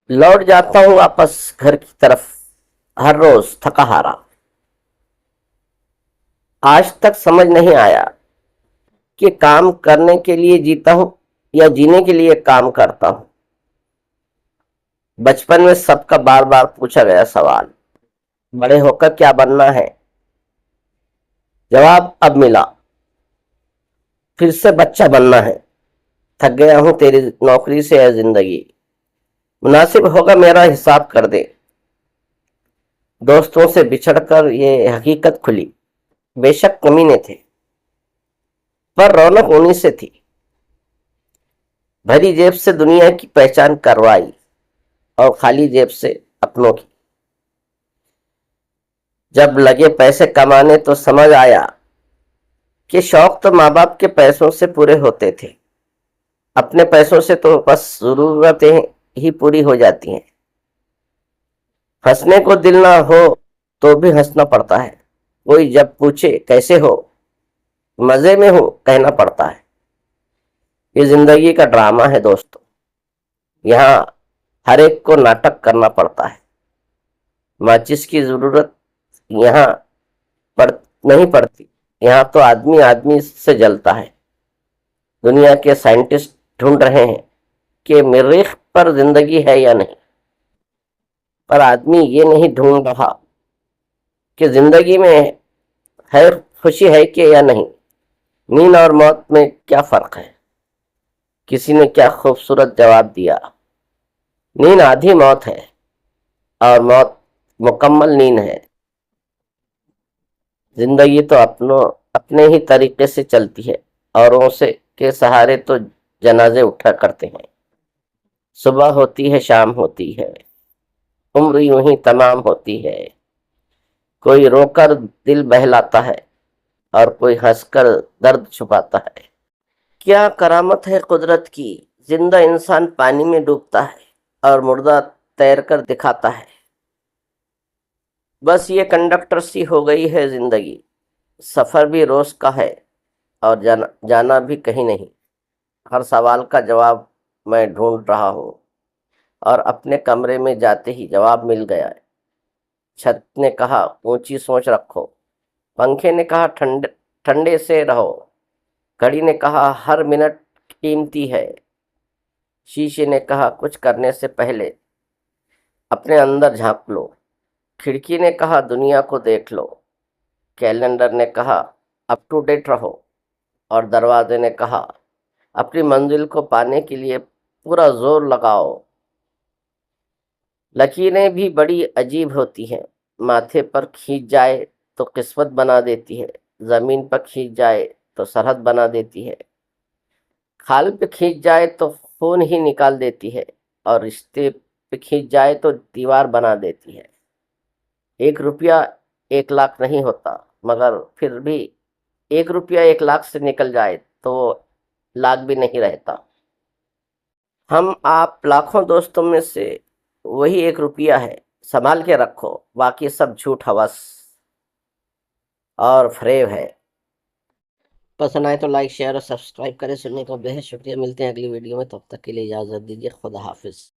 लौट जाता हूँ वापस घर की तरफ, हर रोज थका हारा। आज तक समझ नहीं आया कि काम करने के लिए जीता हूँ या जीने के लिए काम करता हूँ। बचपन में सबका बार बार पूछा गया सवाल, बड़े होकर क्या बनना है। जवाब अब मिला, फिर से बच्चा बनना है। थक गया हूँ तेरी नौकरी से है जिंदगी, मुनासिब होगा मेरा हिसाब कर दे। दोस्तों से बिछड़कर ये हकीकत खुली, बेशक कमीने थे पर रौनक उन्हीं से थी। भरी जेब से दुनिया की पहचान करवाई और खाली जेब से अपनों की। जब लगे पैसे कमाने तो समझ आया कि शौक तो माँ बाप के पैसों से पूरे होते थे, अपने पैसों से तो बस जरूरतें ही पूरी हो जाती हैं। हंसने को दिल ना हो तो भी हंसना पड़ता है। कोई जब पूछे कैसे हो, मजे में हो कहना पड़ता है। ये जिंदगी का ड्रामा है दोस्तों, यहाँ हर एक को नाटक करना पड़ता है। माचिस की जरूरत यहाँ पड़ नहीं पड़ती, यहाँ तो आदमी आदमी से जलता है। दुनिया के साइंटिस्ट ढूंढ रहे हैं कि मरीख पर जिंदगी है या नहीं, पर आदमी ये नहीं ढूंढ रहा कि जिंदगी में है खुशी है कि या नहीं। नींद और मौत में क्या फर्क है? किसी ने क्या खूबसूरत जवाब दिया, नींद आधी मौत है और मौत मुकम्मल नींद है। जिंदगी तो अपने ही तरीके से चलती है, औरों से के सहारे तो जनाजे उठा करते हैं। सुबह होती है शाम होती है, उम्र यूं ही तमाम होती है। कोई रोकर दिल बहलाता है और कोई हंसकर दर्द छुपाता है। क्या करामत है कुदरत की, जिंदा इंसान पानी में डूबता है और मुर्दा तैर कर दिखाता है। बस ये कंडक्टर सी हो गई है जिंदगी, सफर भी रोज का है और जाना भी कहीं नहीं। हर सवाल का जवाब मैं ढूंढ रहा हूँ और अपने कमरे में जाते ही जवाब मिल गया है। छत ने कहा ऊंची सोच रखो, पंखे ने कहा ठंडे ठंडे से रहो, घड़ी ने कहा हर मिनट कीमती है, शीशे ने कहा कुछ करने से पहले अपने अंदर झांक लो, खिड़की ने कहा दुनिया को देख लो, कैलेंडर ने कहा अप टू डेट रहो और दरवाजे ने कहा अपनी मंजिल को पाने के लिए पूरा जोर लगाओ। लकीरें भी बड़ी अजीब होती हैं, माथे पर खींच जाए तो किस्मत बना देती है, जमीन पर खींच जाए तो सरहद बना देती है, खाल पे खींच जाए तो खून ही निकाल देती है और रिश्ते पे खींच जाए तो दीवार बना देती है। 1 रुपया 1 लाख नहीं होता, मगर फिर भी 1 रुपया 1 लाख से निकल जाए तो लाख भी नहीं रहता। हम आप लाखों दोस्तों में से वही 1 रुपया है, संभाल के रखो, बाकी सब झूठ हवस और फरेब है। पसंद आए तो लाइक शेयर और सब्सक्राइब करें। सुनने का बेहद शुक्रिया। मिलते हैं अगली वीडियो में, तब तक के लिए इजाजत दीजिए। खुदा हाफिज।